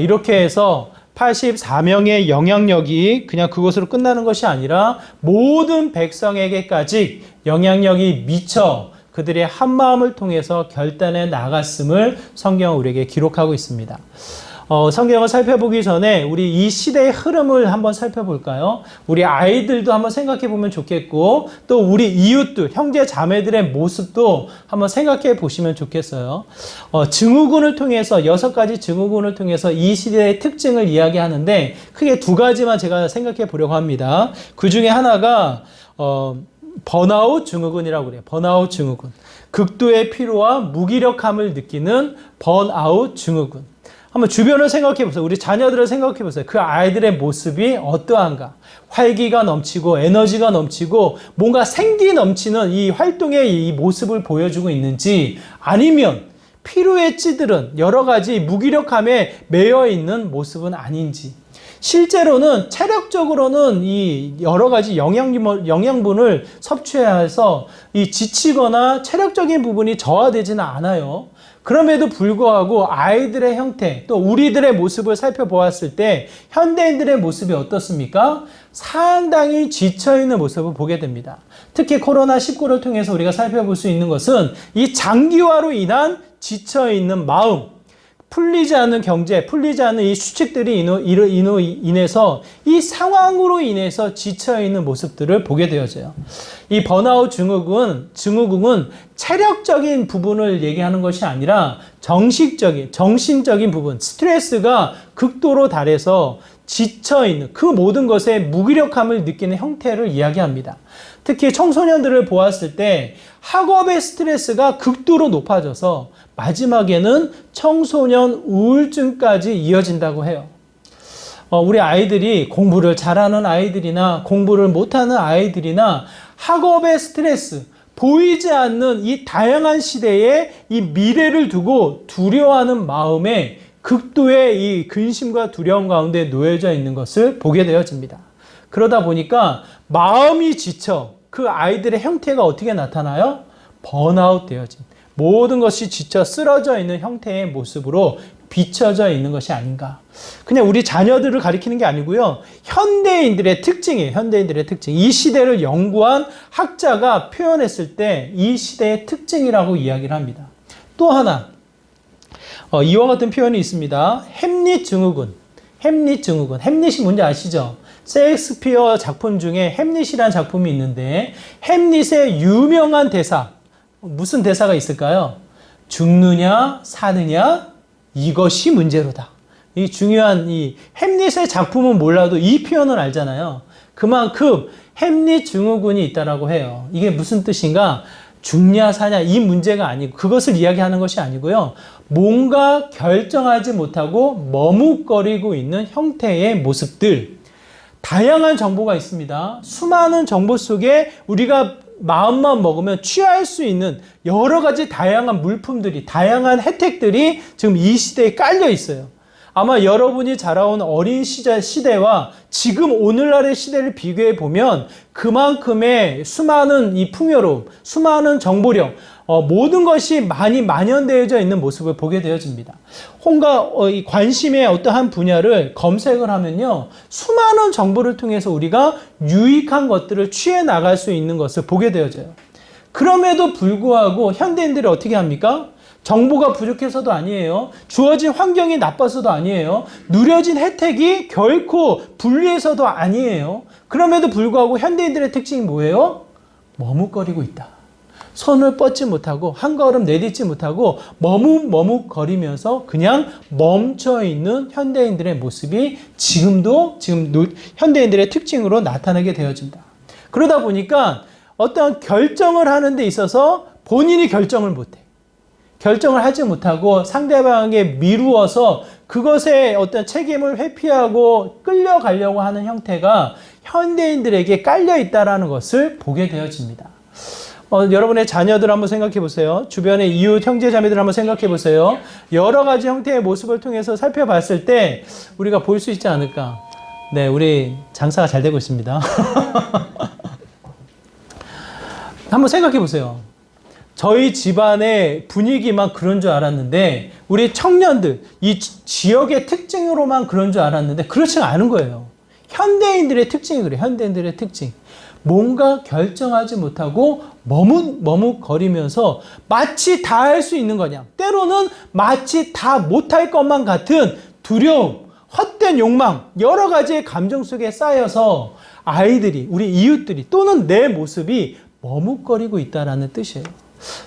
이렇게 해서 84명의 영향력이 그냥 그것으로 끝나는 것이 아니라 모든 백성에게까지 영향력이 미쳐 그들의 한마음을 통해서 결단해 나갔음을 성경은 우리에게 기록하고 있습니다. 성경을 살펴보기 전에 우리 이 시대의 흐름을 한번 살펴볼까요? 우리 아이들도 한번 생각해 보면 좋겠고 또 우리 이웃들, 형제 자매들의 모습도 한번 생각해 보시면 좋겠어요. 증후군을 통해서 6가지 증후군을 통해서 이 시대의 특징을 이야기하는데 크게 2가지만 제가 생각해 보려고 합니다. 그 중에 하나가 번아웃 증후군이라고 그래요. 번아웃 증후군. 극도의 피로와 무기력함을 느끼는 번아웃 증후군. 한번 주변을 생각해 보세요. 우리 자녀들을 생각해 보세요. 그 아이들의 모습이 어떠한가? 활기가 넘치고 에너지가 넘치고 뭔가 생기 넘치는 이 활동의 이 모습을 보여주고 있는지 아니면 피로에 찌들은 여러 가지 무기력함에 매여 있는 모습은 아닌지 실제로는 체력적으로는 이 여러 가지 영양분을 섭취해야 해서 이 지치거나 체력적인 부분이 저하되지는 않아요. 그럼에도 불구하고 아이들의 형태 또 우리들의 모습을 살펴보았을 때 현대인들의 모습이 어떻습니까? 상당히 지쳐있는 모습을 보게 됩니다. 특히 코로나19를 통해서 우리가 살펴볼 수 있는 것은 이 장기화로 인한 지쳐있는 마음, 풀리지 않는 경제, 풀리지 않는 이 수칙들이 인해서 이 상황으로 인해서 지쳐있는 모습들을 보게 되어져요. 이 번아웃 증후군은 체력적인 부분을 얘기하는 것이 아니라 정신적인 부분, 스트레스가 극도로 달해서 지쳐있는 그 모든 것에 무기력함을 느끼는 형태를 이야기합니다. 특히 청소년들을 보았을 때 학업의 스트레스가 극도로 높아져서 마지막에는 청소년 우울증까지 이어진다고 해요. 우리 아이들이 공부를 잘하는 아이들이나 공부를 못하는 아이들이나 학업의 스트레스, 보이지 않는 이 다양한 시대에 이 미래를 두고 두려워하는 마음에 극도의 이 근심과 두려움 가운데 놓여져 있는 것을 보게 되어집니다. 그러다 보니까 마음이 지쳐 그 아이들의 형태가 어떻게 나타나요? 번아웃 되어진 모든 것이 지쳐 쓰러져 있는 형태의 모습으로 비춰져 있는 것이 아닌가. 그냥 우리 자녀들을 가리키는 게 아니고요. 현대인들의 특징이에요. 현대인들의 특징. 이 시대를 연구한 학자가 표현했을 때 이 시대의 특징이라고 이야기를 합니다. 또 하나 이와 같은 표현이 있습니다. 햄릿 증후군. 햄릿이 뭔지 아시죠? 셰익스피어 작품 중에 햄릿이라는 작품이 있는데 햄릿의 유명한 대사 무슨 대사가 있을까요? 죽느냐 사느냐 이것이 문제로다. 이 중요한 이 햄릿의 작품은 몰라도 이 표현을 알잖아요. 그만큼 햄릿 증후군이 있다라고 해요. 이게 무슨 뜻인가? 죽냐 사냐 이 문제가 아니고 그것을 이야기하는 것이 아니고요. 뭔가 결정하지 못하고 머뭇거리고 있는 형태의 모습들. 다양한 정보가 있습니다. 수많은 정보 속에 우리가 마음만 먹으면 취할 수 있는 여러 가지 다양한 물품들이, 다양한 혜택들이 지금 이 시대에 깔려 있어요. 아마 여러분이 자라온 어린 시대와 지금 오늘날의 시대를 비교해 보면 그만큼의 수많은 이 풍요로움, 수많은 정보력, 모든 것이 많이 만연되어져 있는 모습을 보게 되어집니다. 혼과 관심의 어떠한 분야를 검색을 하면요. 수많은 정보를 통해서 우리가 유익한 것들을 취해 나갈 수 있는 것을 보게 되어져요. 그럼에도 불구하고 현대인들이 어떻게 합니까? 정보가 부족해서도 아니에요. 주어진 환경이 나빠서도 아니에요. 누려진 혜택이 결코 불리해서도 아니에요. 그럼에도 불구하고 현대인들의 특징이 뭐예요? 머뭇거리고 있다. 손을 뻗지 못하고 한 걸음 내딛지 못하고 머뭇거리면서 그냥 멈춰있는 현대인들의 모습이 지금 현대인들의 특징으로 나타나게 되어진다. 그러다 보니까 어떤 결정을 하는 데 있어서 본인이 결정을 못해. 결정을 하지 못하고 상대방에게 미루어서 그것에 어떤 책임을 회피하고 끌려가려고 하는 형태가 현대인들에게 깔려 있다는 것을 보게 되어집니다. 여러분의 자녀들 한번 생각해 보세요. 주변의 이웃, 형제, 자매들 한번 생각해 보세요. 여러 가지 형태의 모습을 통해서 살펴봤을 때 우리가 볼 수 있지 않을까. 네, 우리 장사가 잘 되고 있습니다. 한번 생각해 보세요. 저희 집안의 분위기만 그런 줄 알았는데 우리 청년들 이 지역의 특징으로만 그런 줄 알았는데 그렇지 않은 거예요. 현대인들의 특징이 그래요. 현대인들의 특징. 뭔가 결정하지 못하고 머뭇거리면서 마치 다 할 수 있는 거냐. 때로는 마치 다 못할 것만 같은 두려움, 헛된 욕망, 여러 가지의 감정 속에 쌓여서 아이들이, 우리 이웃들이 또는 내 모습이 머뭇거리고 있다는 뜻이에요.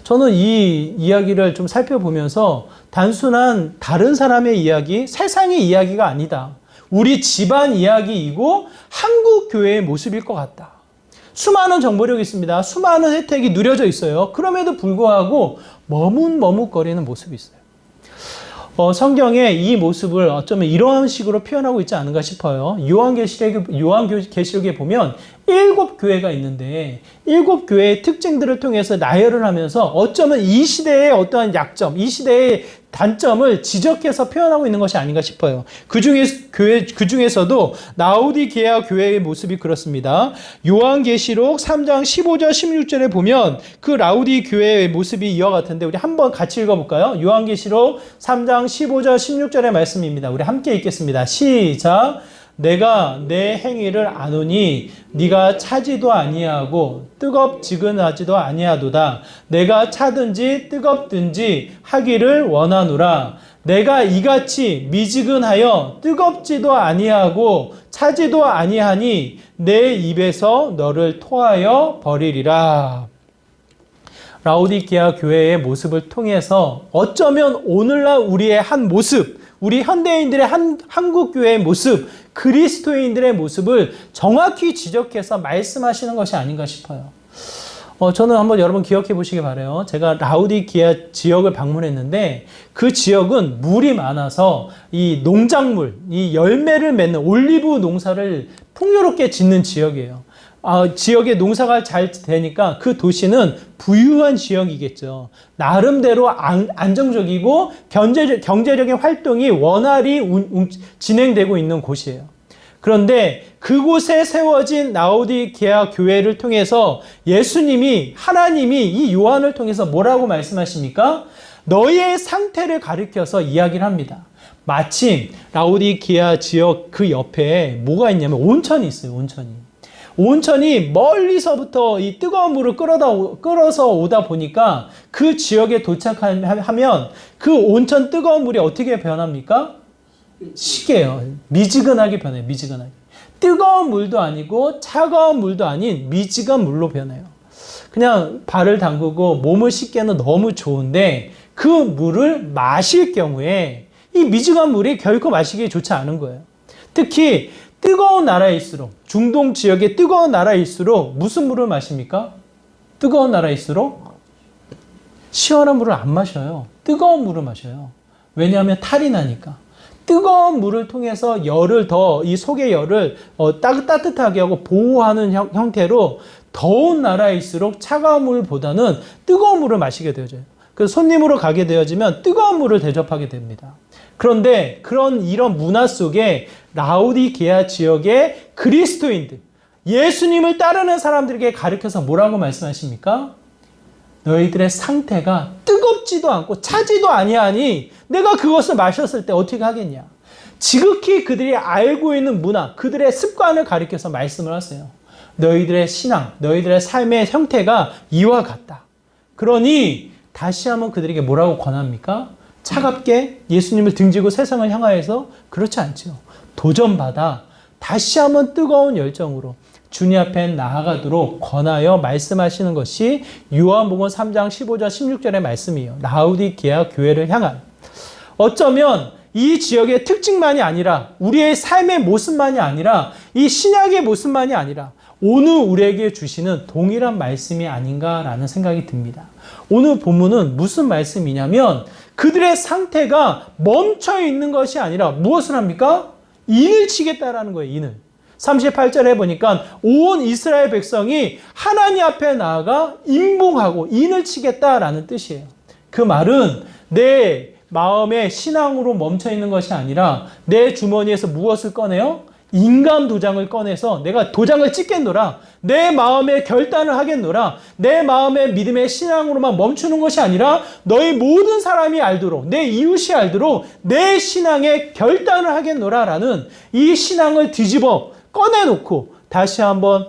저는 이 이야기를 좀 살펴보면서 단순한 다른 사람의 이야기, 세상의 이야기가 아니다. 우리 집안 이야기이고 한국 교회의 모습일 것 같다. 수많은 정보력이 있습니다. 수많은 혜택이 누려져 있어요. 그럼에도 불구하고 머뭇거리는 모습이 있어요. 성경에 이 모습을 어쩌면 이러한 식으로 표현하고 있지 않은가 싶어요. 요한계시록에 보면 7교회가 있는데 7교회의 특징들을 통해서 나열을 하면서 어쩌면 이 시대의 어떠한 약점, 이 시대의 단점을 지적해서 표현하고 있는 것이 아닌가 싶어요. 그 중에서도 라우디게아 교회의 모습이 그렇습니다. 요한계시록 3장 15절 16절에 보면 그 라우디 교회의 모습이 이와 같은데 우리 한번 같이 읽어볼까요? 요한계시록 3장 15절 16절의 말씀입니다. 우리 함께 읽겠습니다. 시작. 내가 내 행위를 아노니 네가 차지도 아니하고 뜨겁지근하지도 아니하도다. 내가 차든지 뜨겁든지 하기를 원하노라. 내가 이같이 미지근하여 뜨겁지도 아니하고 차지도 아니하니 내 입에서 너를 토하여 버리리라. 라우디게아 교회의 모습을 통해서 어쩌면 오늘날 우리의 한 모습, 우리 현대인들의 한국 교회의 모습, 그리스도인들의 모습을 정확히 지적해서 말씀하시는 것이 아닌가 싶어요. 저는 한번 여러분 기억해 보시기 바라요. 제가 라우디게아 지역을 방문했는데 그 지역은 물이 많아서 이 농작물, 이 열매를 맺는 올리브 농사를 풍요롭게 짓는 지역이에요. 지역에 농사가 잘 되니까 그 도시는 부유한 지역이겠죠. 나름대로 안정적이고 경제적인 활동이 원활히 진행되고 있는 곳이에요. 그런데 그곳에 세워진 라우디게아 교회를 통해서 예수님이, 하나님이 이 요한을 통해서 뭐라고 말씀하십니까? 너희의 상태를 가리켜서 이야기를 합니다. 마침 라우디게아 지역 그 옆에 뭐가 있냐면 온천이 있어요. 온천이 멀리서부터 이 뜨거운 물을 끌어서 오다 보니까 그 지역에 도착하면 그 온천 뜨거운 물이 어떻게 변합니까? 시게요. 미지근하게 변해요. 미지근하게. 뜨거운 물도 아니고 차가운 물도 아닌 미지근 물로 변해요. 그냥 발을 담그고 몸을 씻기에는 너무 좋은데 그 물을 마실 경우에 이 미지근 물이 결코 마시기 좋지 않은 거예요. 특히 뜨거운 나라일수록, 중동 지역의 뜨거운 나라일수록 무슨 물을 마십니까? 뜨거운 나라일수록 시원한 물을 안 마셔요. 뜨거운 물을 마셔요. 왜냐하면 탈이 나니까. 뜨거운 물을 통해서 열을 이 속의 열을 따뜻하게 하고 보호하는 형태로 더운 나라일수록 차가운 물보다는 뜨거운 물을 마시게 되어져요. 그래서 손님으로 가게 되어지면 뜨거운 물을 대접하게 됩니다. 그런데 이런 문화 속에 라우디게아 지역의 그리스도인들, 예수님을 따르는 사람들에게 가르쳐서 뭐라고 말씀하십니까? 너희들의 상태가 뜨겁지도 않고 차지도 아니하니 내가 그것을 마셨을 때 어떻게 하겠냐? 지극히 그들이 알고 있는 문화, 그들의 습관을 가리켜서 말씀을 하세요. 너희들의 신앙, 너희들의 삶의 형태가 이와 같다. 그러니 다시 한번 그들에게 뭐라고 권합니까? 차갑게 예수님을 등지고 세상을 향하여서 그렇지 않죠. 도전받아 다시 한번 뜨거운 열정으로 주님 앞에 나아가도록 권하여 말씀하시는 것이 요한복음 3장 15절 16절의 말씀이에요. 라우디게아 교회를 향한. 어쩌면 이 지역의 특징만이 아니라 우리의 삶의 모습만이 아니라 이 신약의 모습만이 아니라 오늘 우리에게 주시는 동일한 말씀이 아닌가라는 생각이 듭니다. 오늘 본문은 무슨 말씀이냐면 그들의 상태가 멈춰 있는 것이 아니라 무엇을 합니까? 인을 치겠다라는 거예요. 인을. 38절에 보니까 온 이스라엘 백성이 하나님 앞에 나아가 인봉하고 인을 치겠다라는 뜻이에요. 그 말은 내 마음의 신앙으로 멈춰 있는 것이 아니라 내 주머니에서 무엇을 꺼내요? 인감 도장을 꺼내서 내가 도장을 찍겠노라. 내 마음의 결단을 하겠노라. 내 마음의 믿음의 신앙으로만 멈추는 것이 아니라 너희 모든 사람이 알도록, 내 이웃이 알도록 내 신앙의 결단을 하겠노라 라는 이 신앙을 뒤집어 꺼내놓고 다시 한번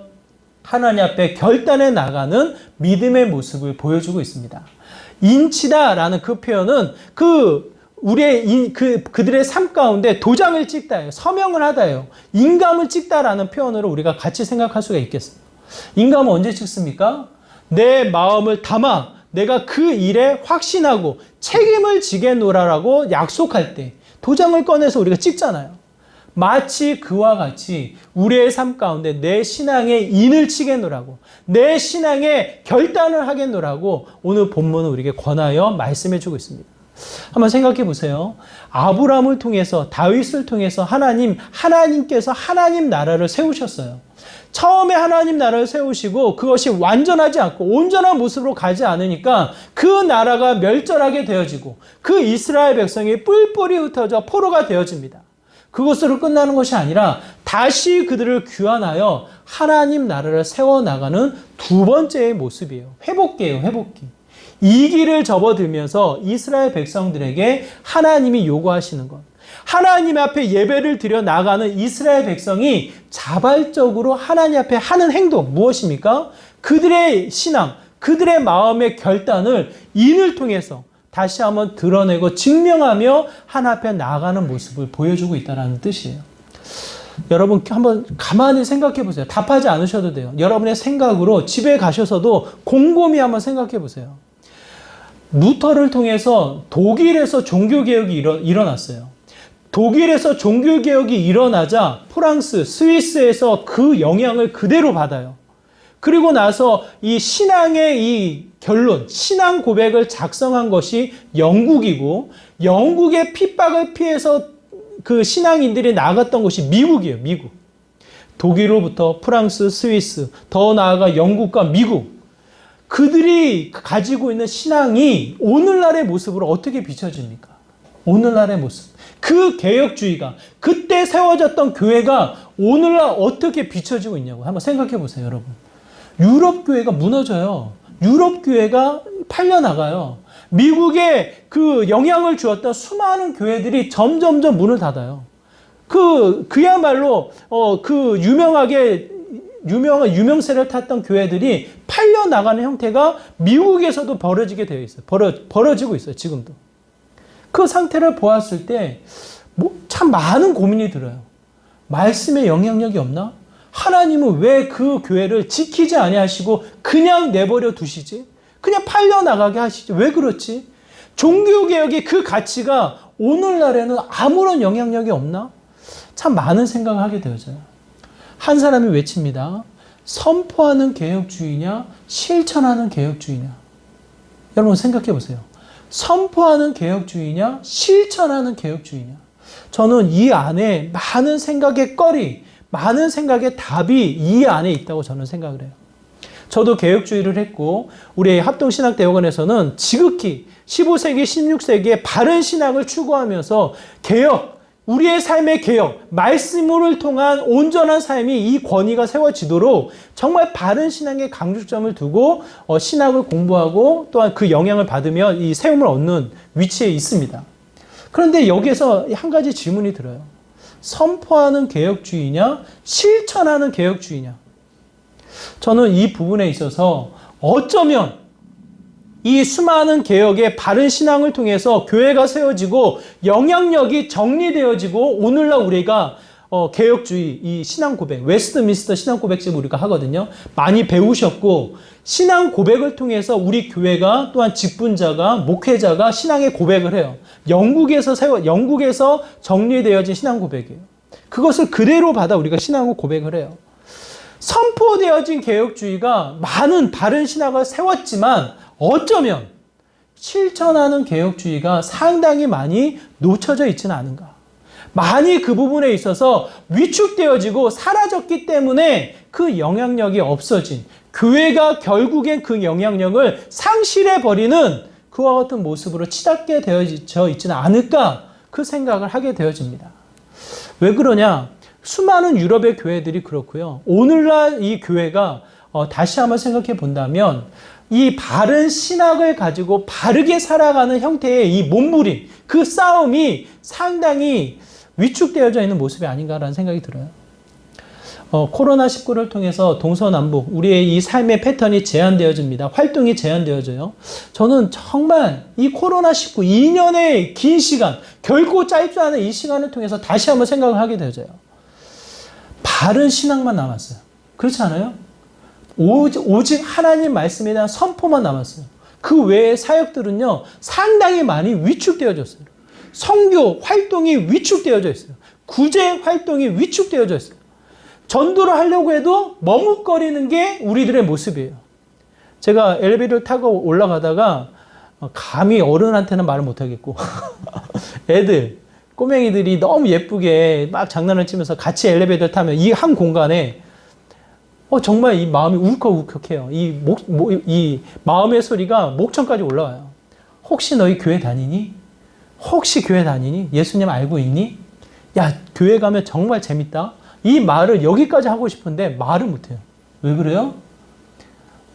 하나님 앞에 결단해 나가는 믿음의 모습을 보여주고 있습니다. 인치다라는 그 표현은 그들의 삶 가운데 도장을 찍다예요. 서명을 하다예요. 인감을 찍다라는 표현으로 우리가 같이 생각할 수가 있겠어요. 인감은 언제 찍습니까? 내 마음을 담아 내가 그 일에 확신하고 책임을 지겠노라라고 약속할 때 도장을 꺼내서 우리가 찍잖아요. 마치 그와 같이 우리의 삶 가운데 내 신앙의 인을 치겠노라고, 내 신앙의 결단을 하겠노라고 오늘 본문은 우리에게 권하여 말씀해 주고 있습니다. 한번 생각해 보세요. 아브라함을 통해서, 다윗을 통해서 하나님께서 하나님 나라를 세우셨어요. 처음에 하나님 나라를 세우시고 그것이 완전하지 않고 온전한 모습으로 가지 않으니까 그 나라가 멸절하게 되어지고 그 이스라엘 백성이 뿔뿔이 흩어져 포로가 되어집니다. 그것으로 끝나는 것이 아니라 다시 그들을 귀환하여 하나님 나라를 세워나가는 두 번째의 모습이에요. 회복기예요, 회복기. 이 길을 접어들면서 이스라엘 백성들에게 하나님이 요구하시는 것, 하나님 앞에 예배를 드려 나가는 이스라엘 백성이 자발적으로 하나님 앞에 하는 행동 무엇입니까? 그들의 신앙, 그들의 마음의 결단을 인을 통해서 다시 한번 드러내고 증명하며 하나님 앞에 나아가는 모습을 보여주고 있다는 뜻이에요. 여러분 한번 가만히 생각해 보세요. 답하지 않으셔도 돼요. 여러분의 생각으로 집에 가셔서도 곰곰이 한번 생각해 보세요. 루터를 통해서 독일에서 종교개혁이 일어났어요. 독일에서 종교개혁이 일어나자 프랑스, 스위스에서 그 영향을 그대로 받아요. 그리고 나서 이 신앙의 이 결론, 신앙 고백을 작성한 것이 영국이고, 영국의 핍박을 피해서 그 신앙인들이 나갔던 곳이 미국이에요, 미국. 독일로부터 프랑스, 스위스, 더 나아가 영국과 미국. 그들이 가지고 있는 신앙이 오늘날의 모습으로 어떻게 비춰집니까? 오늘날의 모습. 그 개혁주의가, 그때 세워졌던 교회가 오늘날 어떻게 비춰지고 있냐고 한번 생각해 보세요, 여러분. 유럽 교회가 무너져요. 유럽 교회가 팔려나가요. 미국에 그 영향을 주었던 수많은 교회들이 점점점 문을 닫아요. 그야말로 그 유명세를 탔던 교회들이 팔려나가는 형태가 미국에서도 벌어지게 되어 있어요. 벌어지고 있어요, 지금도. 그 상태를 보았을 때 참 많은 고민이 들어요. 말씀의 영향력이 없나? 하나님은 왜 그 교회를 지키지 아니하시고 그냥 내버려 두시지? 그냥 팔려나가게 하시지? 왜 그렇지? 종교개혁의 그 가치가 오늘날에는 아무런 영향력이 없나? 참 많은 생각을 하게 되어져요. 한 사람이 외칩니다. 선포하는 개혁주의냐, 실천하는 개혁주의냐. 여러분 생각해 보세요. 선포하는 개혁주의냐, 실천하는 개혁주의냐. 저는 이 안에 많은 생각의 거리, 많은 생각의 답이 이 안에 있다고 저는 생각을 해요. 저도 개혁주의를 했고 우리 합동신학대학원에서는 지극히 15세기, 16세기의 바른 신학을 추구하면서 개혁, 우리의 삶의 개혁, 말씀을 통한 온전한 삶이 이 권위가 세워지도록 정말 바른 신앙에 강조점을 두고 신학을 공부하고 또한 그 영향을 받으며 이 세움을 얻는 위치에 있습니다. 그런데 여기에서 한 가지 질문이 들어요. 선포하는 개혁주의냐, 실천하는 개혁주의냐. 저는 이 부분에 있어서 어쩌면 이 수많은 개혁의 바른 신앙을 통해서 교회가 세워지고 영향력이 정리되어지고 오늘날 우리가 개혁주의 이 신앙 고백, 웨스트민스터 신앙 고백집 우리가 하거든요. 많이 배우셨고 신앙 고백을 통해서 우리 교회가 또한 직분자가 목회자가 신앙의 고백을 해요. 영국에서 정리되어진 신앙 고백이에요. 그것을 그대로 받아 우리가 신앙을 고백을 해요. 선포되어진 개혁주의가 많은 바른 신학을 세웠지만 어쩌면 실천하는 개혁주의가 상당히 많이 놓쳐져 있지는 않은가. 많이 그 부분에 있어서 위축되어지고 사라졌기 때문에 그 영향력이 없어진, 교회가 결국엔 그 영향력을 상실해버리는 그와 같은 모습으로 치닫게 되어져 있지는 않을까 그 생각을 하게 되어집니다. 왜 그러냐? 수많은 유럽의 교회들이 그렇고요. 오늘날 이 교회가 다시 한번 생각해 본다면 이 바른 신학을 가지고 바르게 살아가는 형태의 이 몸부림, 그 싸움이 상당히 위축되어져 있는 모습이 아닌가라는 생각이 들어요. 코로나19를 통해서 동서남북 우리의 이 삶의 패턴이 제한되어집니다. 활동이 제한되어져요. 저는 정말 이 코로나19 2년의 긴 시간, 결코 짧지 않은 이 시간을 통해서 다시 한번 생각을 하게 되어져요. 바른 신앙만 남았어요. 그렇지 않아요? 오직 하나님 말씀에 대한 선포만 남았어요. 그 외의 사역들은요, 상당히 많이 위축되어졌어요. 선교 활동이 위축되어져 있어요. 구제 활동이 위축되어져 있어요. 전도를 하려고 해도 머뭇거리는 게 우리들의 모습이에요. 제가 엘리베이터를 타고 올라가다가 감히 어른한테는 말을 못하겠고 애들, 꼬맹이들이 너무 예쁘게 막 장난을 치면서 같이 엘리베이터를 타면 이 한 공간에 정말 이 마음이 울컥울컥해요. 이 마음의 소리가 목청까지 올라와요. 혹시 너희 교회 다니니? 혹시 교회 다니니? 예수님 알고 있니? 야, 교회 가면 정말 재밌다. 이 말을 여기까지 하고 싶은데 말을 못해요. 왜 그래요?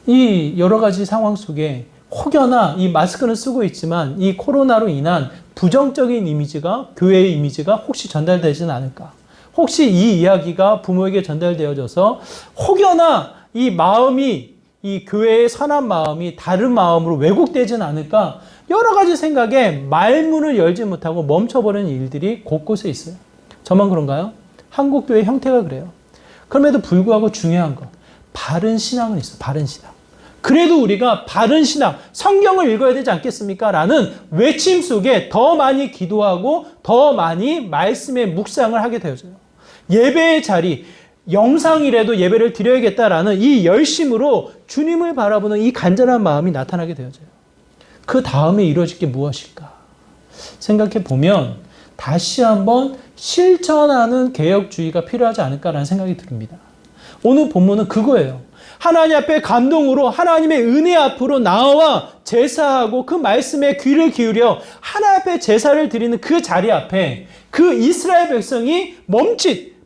이 여러 가지 상황 속에 혹여나 이 마스크는 쓰고 있지만 이 코로나로 인한 부정적인 이미지가, 교회의 이미지가 혹시 전달되지는 않을까? 혹시 이 이야기가 부모에게 전달되어져서 혹여나 이 마음이, 이 교회의 선한 마음이 다른 마음으로 왜곡되지는 않을까? 여러 가지 생각에 말문을 열지 못하고 멈춰버리는 일들이 곳곳에 있어요. 저만 그런가요? 한국교회 형태가 그래요. 그럼에도 불구하고 중요한 것, 바른 신앙은 있어요. 바른 신앙. 그래도 우리가 바른 신앙, 성경을 읽어야 되지 않겠습니까? 라는 외침 속에 더 많이 기도하고 더 많이 말씀의 묵상을 하게 되어져요. 예배의 자리, 영상이라도 예배를 드려야겠다라는 이 열심으로 주님을 바라보는 이 간절한 마음이 나타나게 되어져요. 그 다음에 이루어질 게 무엇일까? 생각해 보면 다시 한번 실천하는 개혁주의가 필요하지 않을까라는 생각이 듭니다. 오늘 본문은 그거예요. 하나님 앞에 감동으로 하나님의 은혜 앞으로 나와 제사하고 그 말씀에 귀를 기울여 하나님 앞에 제사를 드리는 그 자리 앞에 그 이스라엘 백성이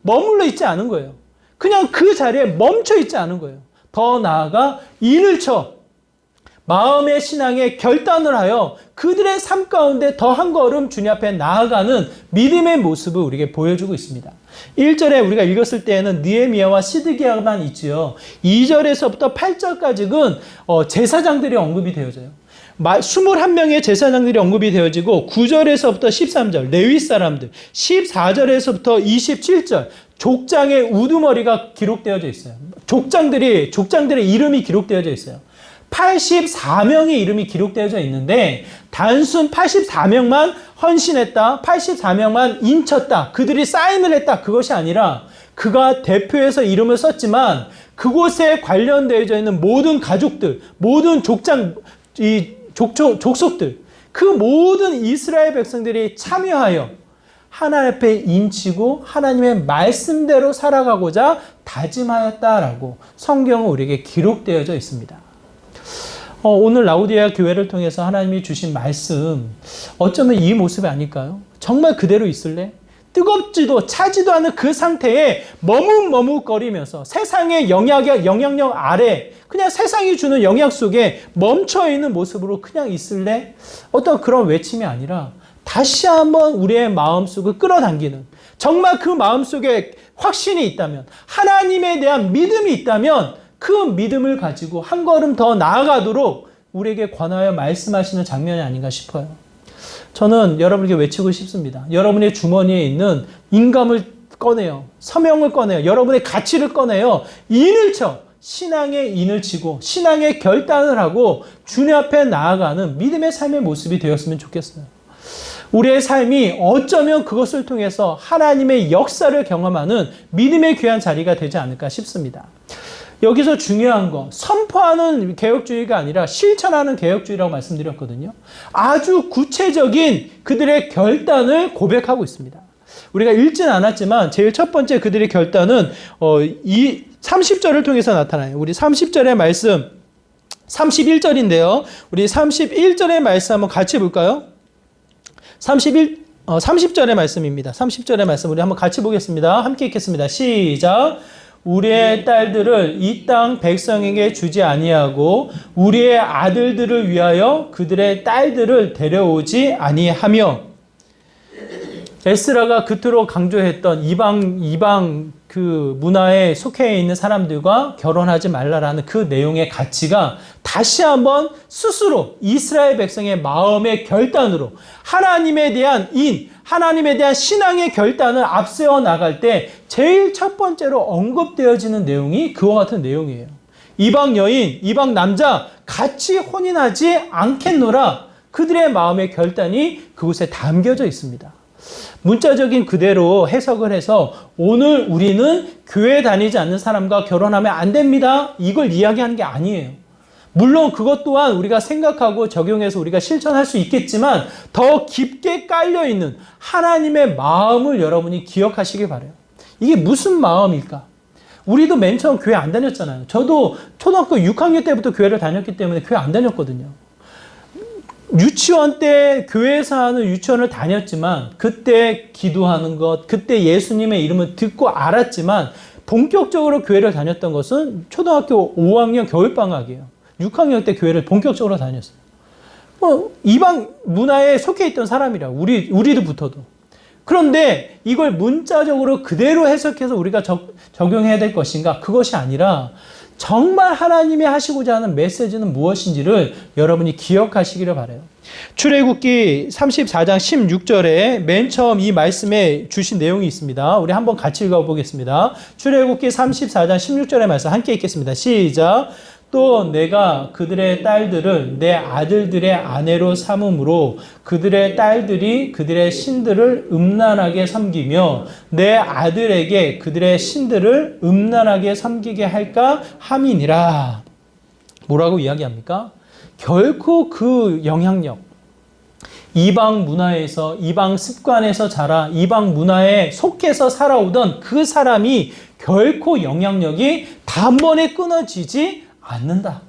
머물러 있지 않은 거예요. 그냥 그 자리에 멈춰 있지 않은 거예요. 더 나아가 인을 쳐 마음의 신앙에 결단을 하여 그들의 삶 가운데 더 한 걸음 주님 앞에 나아가는 믿음의 모습을 우리에게 보여주고 있습니다. 1절에 우리가 읽었을 때에는 느헤미야와 시드기야만 있지요. 2절에서부터 8절까지는 제사장들이 언급이 되어져요. 21명의 제사장들이 언급이 되어지고 9절에서부터 13절 레위 사람들, 14절에서부터 27절 족장의 우두머리가 기록되어져 있어요. 족장들의 이름이 기록되어져 있어요. 84명의 이름이 기록되어져 있는데 단순 84명만 헌신했다, 84명만 인쳤다, 그들이 사인을 했다, 그것이 아니라 그가 대표해서 이름을 썼지만 그곳에 관련되어져 있는 모든 가족들, 모든 족속들, 그 모든 이스라엘 백성들이 참여하여 하나님 앞에 인치고 하나님의 말씀대로 살아가고자 다짐하였다라고 성경은 우리에게 기록되어져 있습니다. 오늘 라우디게아 교회를 통해서 하나님이 주신 말씀, 어쩌면 이 모습이 아닐까요? 정말 그대로 있을래? 뜨겁지도 차지도 않은 그 상태에 머뭇머뭇거리면서 세상의 영향력 아래 그냥 세상이 주는 영향 속에 멈춰있는 모습으로 그냥 있을래? 어떤 그런 외침이 아니라 다시 한번 우리의 마음속을 끌어당기는, 정말 그 마음속에 확신이 있다면, 하나님에 대한 믿음이 있다면 그 믿음을 가지고 한 걸음 더 나아가도록 우리에게 권하여 말씀하시는 장면이 아닌가 싶어요. 저는 여러분에게 외치고 싶습니다. 여러분의 주머니에 있는 인감을 꺼내요. 서명을 꺼내요. 여러분의 가치를 꺼내요. 인을 쳐. 신앙의 인을 치고 신앙의 결단을 하고 주님 앞에 나아가는 믿음의 삶의 모습이 되었으면 좋겠어요. 우리의 삶이 어쩌면 그것을 통해서 하나님의 역사를 경험하는 믿음의 귀한 자리가 되지 않을까 싶습니다. 여기서 중요한 거, 선포하는 개혁주의가 아니라 실천하는 개혁주의라고 말씀드렸거든요. 아주 구체적인 그들의 결단을 고백하고 있습니다. 우리가 읽지는 않았지만 제일 첫 번째 그들의 결단은 이 30절을 통해서 나타나요. 우리 30절의 말씀, 31절인데요. 우리 31절의 말씀 한번 같이 볼까요? 30절의 말씀입니다. 30절의 말씀 우리 한번 같이 보겠습니다. 함께 읽겠습니다. 시작. 우리의 딸들을 이 땅 백성에게 주지 아니하고 우리의 아들들을 위하여 그들의 딸들을 데려오지 아니하며. 에스라가 그토록 강조했던 이방 그 문화에 속해 있는 사람들과 결혼하지 말라라는 그 내용의 가치가 다시 한번 스스로 이스라엘 백성의 마음의 결단으로 하나님에 대한 하나님에 대한 신앙의 결단을 앞세워 나갈 때 제일 첫 번째로 언급되어지는 내용이 그와 같은 내용이에요. 이방 여인, 이방 남자 같이 혼인하지 않겠노라. 그들의 마음의 결단이 그곳에 담겨져 있습니다. 문자적인 그대로 해석을 해서 오늘 우리는 교회 다니지 않는 사람과 결혼하면 안 됩니다. 이걸 이야기하는 게 아니에요. 물론 그것 또한 우리가 생각하고 적용해서 우리가 실천할 수 있겠지만 더 깊게 깔려있는 하나님의 마음을 여러분이 기억하시기 바라요. 이게 무슨 마음일까? 우리도 맨 처음 교회 안 다녔잖아요. 저도 초등학교 6학년 때부터 교회를 다녔기 때문에 교회 안 다녔거든요. 유치원 때 교회에서 하는 유치원을 다녔지만 그때 기도하는 것, 그때 예수님의 이름을 듣고 알았지만 본격적으로 교회를 다녔던 것은 초등학교 5학년 겨울방학이에요. 6학년 때 교회를 본격적으로 다녔어요. 이방 문화에 속해 있던 사람이라 우리도 붙어도. 그런데 이걸 문자적으로 그대로 해석해서 우리가 적용해야 될 것인가? 그것이 아니라 정말 하나님이 하시고자 하는 메시지는 무엇인지를 여러분이 기억하시기를 바라요. 출애굽기 34장 16절에 맨 처음 이 말씀에 주신 내용이 있습니다. 우리 한번 같이 읽어보겠습니다. 출애굽기 34장 16절의 말씀 함께 읽겠습니다. 시작. 또 내가 그들의 딸들을 내 아들들의 아내로 삼음으로 그들의 딸들이 그들의 신들을 음란하게 섬기며 내 아들에게 그들의 신들을 음란하게 섬기게 할까 함이니라. 뭐라고 이야기합니까? 결코 그 영향력, 이방 문화에서 이방 습관에서 자라 이방 문화에 속해서 살아오던 그 사람이 결코 영향력이 단번에 끊어지지 않는다.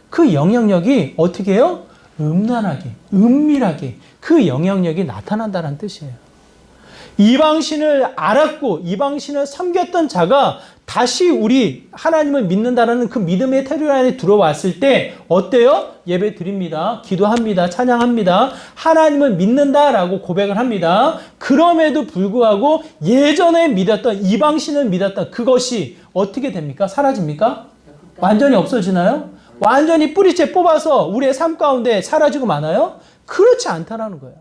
그 영향력이 어떻게 해요? 음란하게, 은밀하게 그 영향력이 나타난다는 뜻이에요. 이방신을 알았고 이방신을 섬겼던 자가 다시 우리 하나님을 믿는다라는 그 믿음의 테두리 안에 들어왔을 때 어때요? 예배 드립니다. 기도합니다. 찬양합니다. 하나님을 믿는다라고 고백을 합니다. 그럼에도 불구하고 예전에 믿었던 이방신을 믿었던 그것이 어떻게 됩니까? 사라집니까? 완전히 없어지나요? 완전히 뿌리째 뽑아서 우리의 삶 가운데 사라지고 마나요? 그렇지 않다라는 거예요.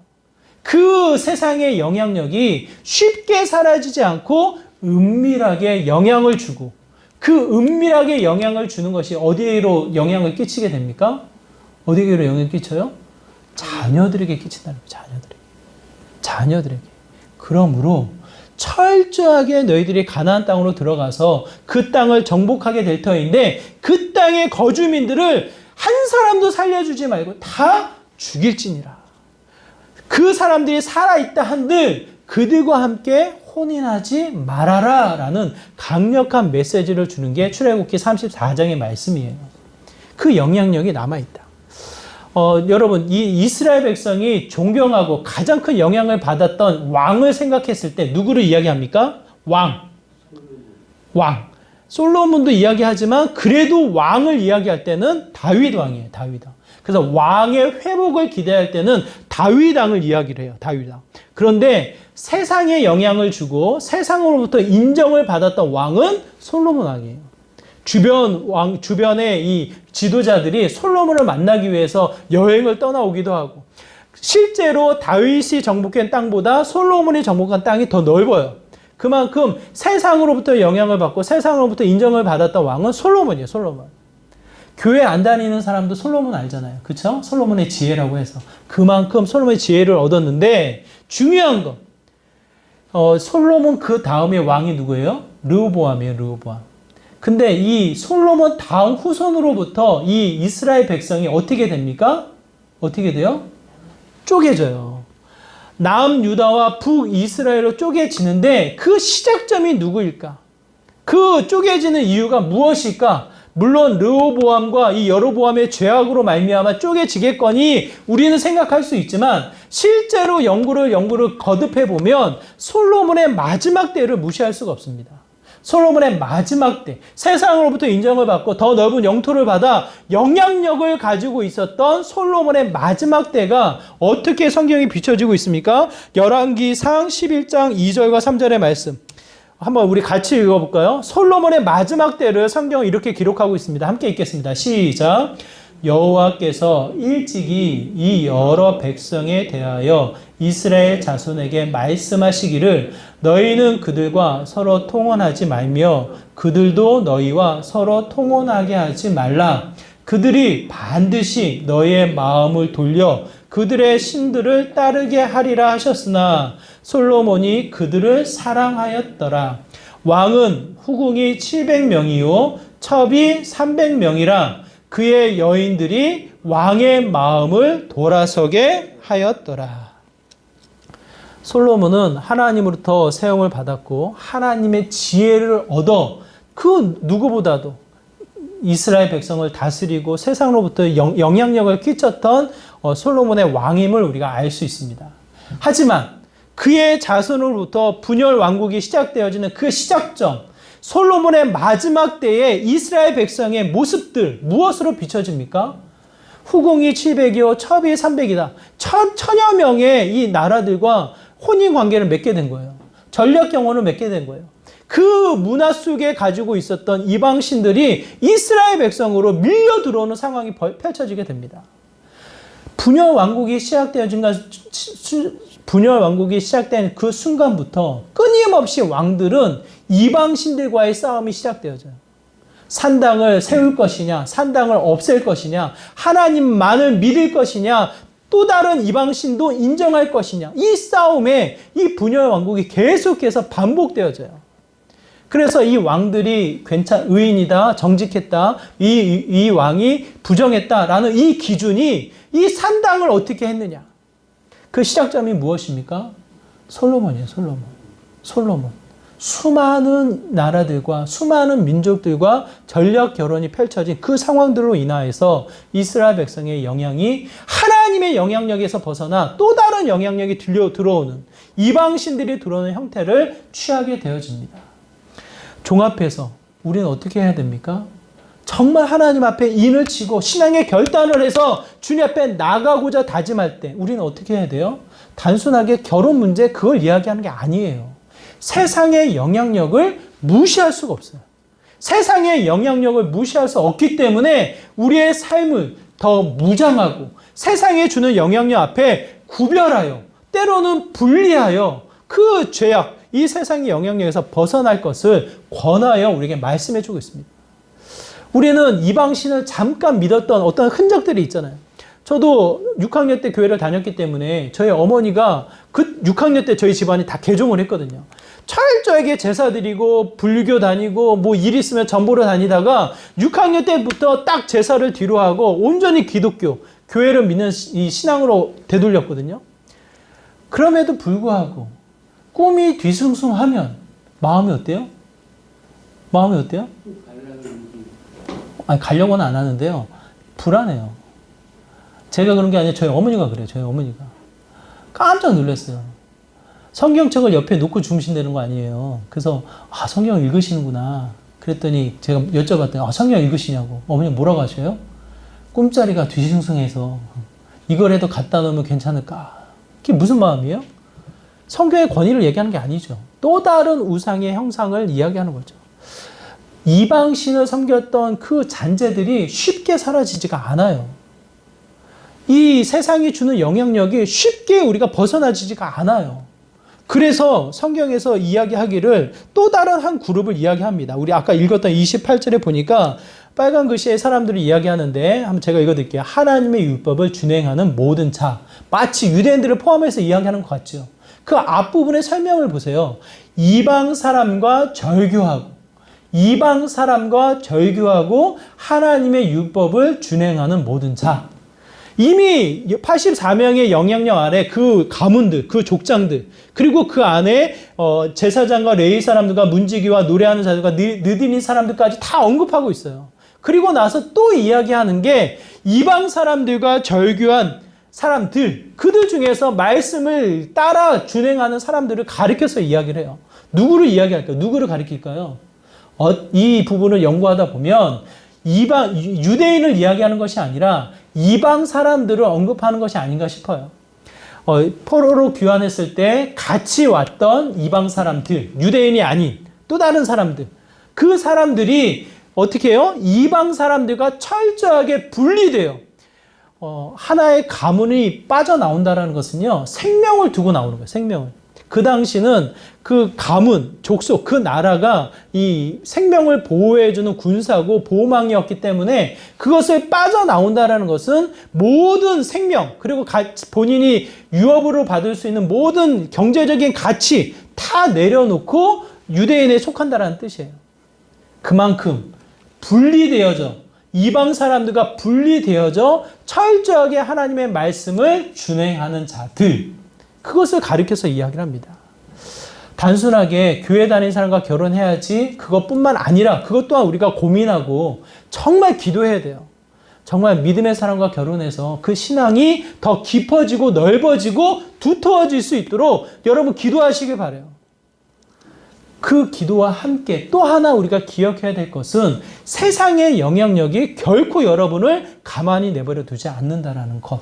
그 세상의 영향력이 쉽게 사라지지 않고 은밀하게 영향을 주고 그 은밀하게 영향을 주는 것이 어디로 영향을 끼치게 됩니까? 어디로 영향을 끼쳐요? 자녀들에게 끼친다는 거예요. 자녀들에게. 그러므로 철저하게 너희들이 가나안 땅으로 들어가서 그 땅을 정복하게 될 터인데 그 땅의 거주민들을 한 사람도 살려주지 말고 다 죽일지니라. 그 사람들이 살아있다 한들 그들과 함께 혼인하지 말아라 라는 강력한 메시지를 주는 게 출애굽기 34장의 말씀이에요. 그 영향력이 남아있다. 여러분, 이 이스라엘 백성이 존경하고 가장 큰 영향을 받았던 왕을 생각했을 때 누구를 이야기합니까? 왕. 솔로몬도 이야기하지만 그래도 왕을 이야기할 때는 다윗 왕이에요. 다윗 왕. 그래서 왕의 회복을 기대할 때는 다윗 왕을 이야기를 해요. 다윗 왕. 그런데 세상에 영향을 주고 세상으로부터 인정을 받았던 왕은 솔로몬 왕이에요. 주변의 이 지도자들이 솔로몬을 만나기 위해서 여행을 떠나오기도 하고 실제로 다윗이 정복한 땅보다 솔로몬이 정복한 땅이 더 넓어요. 그만큼 세상으로부터 영향을 받고 세상으로부터 인정을 받았던 왕은 솔로몬이에요. 솔로몬. 교회 안 다니는 사람도 솔로몬 알잖아요. 그렇죠? 솔로몬의 지혜라고 해서. 그만큼 솔로몬의 지혜를 얻었는데 중요한 거. 솔로몬 그 다음에 왕이 누구예요? 르호보암이에요. 르호보암. 근데 이 솔로몬 다음 후손으로부터 이 이스라엘 백성이 어떻게 됩니까? 어떻게 돼요? 쪼개져요. 남유다와 북이스라엘로 쪼개지는데 그 시작점이 누구일까? 그 쪼개지는 이유가 무엇일까? 물론 르호보암과 이 여로보암의 죄악으로 말미암아 쪼개지겠거니 우리는 생각할 수 있지만 실제로 연구를 거듭해 보면 솔로몬의 마지막 때를 무시할 수가 없습니다. 솔로몬의 마지막 때, 세상으로부터 인정을 받고 더 넓은 영토를 받아 영향력을 가지고 있었던 솔로몬의 마지막 때가 어떻게 성경이 비춰지고 있습니까? 열왕기상 11장 2절과 3절의 말씀. 한번 우리 같이 읽어볼까요? 솔로몬의 마지막 때를 성경은 이렇게 기록하고 있습니다. 함께 읽겠습니다. 시작. 여호와께서 일찍이 이 여러 백성에 대하여 이스라엘 자손에게 말씀하시기를 너희는 그들과 서로 통혼하지 말며 그들도 너희와 서로 통혼하게 하지 말라. 그들이 반드시 너희의 마음을 돌려 그들의 신들을 따르게 하리라 하셨으나 솔로몬이 그들을 사랑하였더라. 왕은 후궁이 700명이요 첩이 300명이라 그의 여인들이 왕의 마음을 돌아서게 하였더라. 솔로몬은 하나님으로부터 세움을 받았고 하나님의 지혜를 얻어 그 누구보다도 이스라엘 백성을 다스리고 세상으로부터 영향력을 끼쳤던 솔로몬의 왕임을 우리가 알 수 있습니다. 하지만 그의 자손으로부터 분열 왕국이 시작되어지는 그 시작점, 솔로몬의 마지막 때에 이스라엘 백성의 모습들 무엇으로 비춰집니까? 후궁이 700이요 첩이 300이다. 천여 명의 이 나라들과 혼인 관계를 맺게 된 거예요. 전략 경원을 맺게 된 거예요. 그 문화 속에 가지고 있었던 이방신들이 이스라엘 백성으로 밀려 들어오는 상황이 펼쳐지게 됩니다. 분열 왕국이 시작된 그 순간부터 끊임없이 왕들은 이방신들과의 싸움이 시작되어져요. 산당을 세울 것이냐, 산당을 없앨 것이냐, 하나님만을 믿을 것이냐, 또 다른 이방신도 인정할 것이냐. 이 싸움에 이 분열 왕국이 계속해서 반복되어져요. 그래서 이 왕들이 의인이다, 정직했다, 이 왕이 부정했다라는 이 기준이 이 산당을 어떻게 했느냐. 그 시작점이 무엇입니까? 솔로몬이에요, 솔로몬. 수많은 나라들과 수많은 민족들과 전략 결혼이 펼쳐진 그 상황들로 인하여서 이스라엘 백성의 영향이 하나님의 영향력에서 벗어나 또 다른 영향력이 들어오는 이방신들이 들어오는 형태를 취하게 되어집니다. 종합해서 우리는 어떻게 해야 됩니까? 정말 하나님 앞에 인을 치고 신앙의 결단을 해서 주님 앞에 나가고자 다짐할 때 우리는 어떻게 해야 돼요? 단순하게 결혼 문제 그걸 이야기하는 게 아니에요. 세상의 영향력을 무시할 수가 없어요. 세상의 영향력을 무시할 수 없기 때문에 우리의 삶을 더 무장하고 세상에 주는 영향력 앞에 구별하여 때로는 분리하여 그 죄악, 이 세상의 영향력에서 벗어날 것을 권하여 우리에게 말씀해 주고 있습니다. 우리는 이방신을 잠깐 믿었던 어떤 흔적들이 있잖아요. 저도 6학년 때 교회를 다녔기 때문에 저희 어머니가 그 6학년 때 저희 집안이 다 개종을 했거든요. 철저하게 제사 드리고 불교 다니고 뭐 일 있으면 전보로 다니다가 6학년 때부터 딱 제사를 뒤로 하고 온전히 기독교, 교회를 믿는 이 신앙으로 되돌렸거든요. 그럼에도 불구하고 꿈이 뒤숭숭하면 마음이 어때요? 아니, 가려고는 안 하는데요. 불안해요. 제가 그런 게 아니라 저희 어머니가 그래요. 저희 어머니가. 깜짝 놀랐어요. 성경책을 옆에 놓고 주무신다는 거 아니에요. 그래서 성경 읽으시는구나. 그랬더니 제가 여쭤봤더니 성경 읽으시냐고. 어머니 뭐라고 하셔요? 꿈자리가 뒤숭숭해서 이거라도 갖다 놓으면 괜찮을까? 그게 무슨 마음이에요? 성경의 권위를 얘기하는 게 아니죠. 또 다른 우상의 형상을 이야기하는 거죠. 이방신을 섬겼던 그 잔재들이 쉽게 사라지지가 않아요. 이 세상이 주는 영향력이 쉽게 우리가 벗어나지가 않아요. 그래서 성경에서 이야기하기를 또 다른 한 그룹을 이야기합니다. 우리 아까 읽었던 28절에 보니까 빨간 글씨의 사람들이 이야기하는데 한번 제가 읽어드릴게요. 하나님의 율법을 준행하는 모든 자. 마치 유대인들을 포함해서 이야기하는 것 같죠. 그 앞부분의 설명을 보세요. 이방 사람과 절교하고 하나님의 율법을 준행하는 모든 자. 이미 84명의 영향력 아래 그 가문들, 그 족장들, 그리고 그 안에 제사장과 레위 사람들과 문지기와 노래하는 자들과 느디닌 사람들까지 다 언급하고 있어요. 그리고 나서 또 이야기하는 게 이방 사람들과 절교한 사람들, 그들 중에서 말씀을 따라 준행하는 사람들을 가리켜서 이야기를 해요. 누구를 이야기할까요? 누구를 가리킬까요? 이 부분을 연구하다 보면 유대인을 이야기하는 것이 아니라 이방 사람들을 언급하는 것이 아닌가 싶어요. 포로로 귀환했을 때 같이 왔던 이방 사람들, 유대인이 아닌 또 다른 사람들, 그 사람들이 어떻게 해요? 이방 사람들과 철저하게 분리돼요. 하나의 가문이 빠져나온다는 것은요, 생명을 두고 나오는 거예요, 생명을. 그 당시는 그 가문, 족속, 그 나라가 이 생명을 보호해주는 군사고 보호망이었기 때문에 그것을 빠져나온다는 것은 모든 생명, 그리고 본인이 유업으로 받을 수 있는 모든 경제적인 가치 다 내려놓고 유대인에 속한다는 뜻이에요. 그만큼 분리되어져, 이방 사람들과 분리되어져 철저하게 하나님의 말씀을 준행하는 자들, 그것을 가리켜서 이야기를 합니다. 단순하게 교회 다니는 사람과 결혼해야지 그것뿐만 아니라 그것 또한 우리가 고민하고 정말 기도해야 돼요. 정말 믿음의 사람과 결혼해서 그 신앙이 더 깊어지고 넓어지고 두터워질 수 있도록 여러분 기도하시길 바라요. 그 기도와 함께 또 하나 우리가 기억해야 될 것은 세상의 영향력이 결코 여러분을 가만히 내버려 두지 않는다라는 것.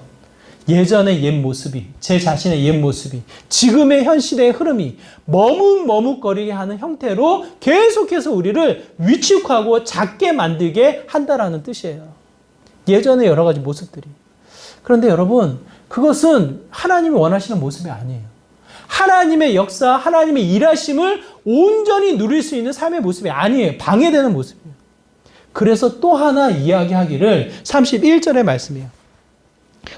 예전의 옛 모습이, 제 자신의 옛 모습이, 지금의 현 시대의 흐름이 머뭇머뭇거리게 하는 형태로 계속해서 우리를 위축하고 작게 만들게 한다라는 뜻이에요. 예전의 여러 가지 모습들이. 그런데 여러분, 그것은 하나님이 원하시는 모습이 아니에요. 하나님의 역사, 하나님의 일하심을 온전히 누릴 수 있는 삶의 모습이 아니에요. 방해되는 모습이에요. 그래서 또 하나 이야기하기를 31절의 말씀이에요.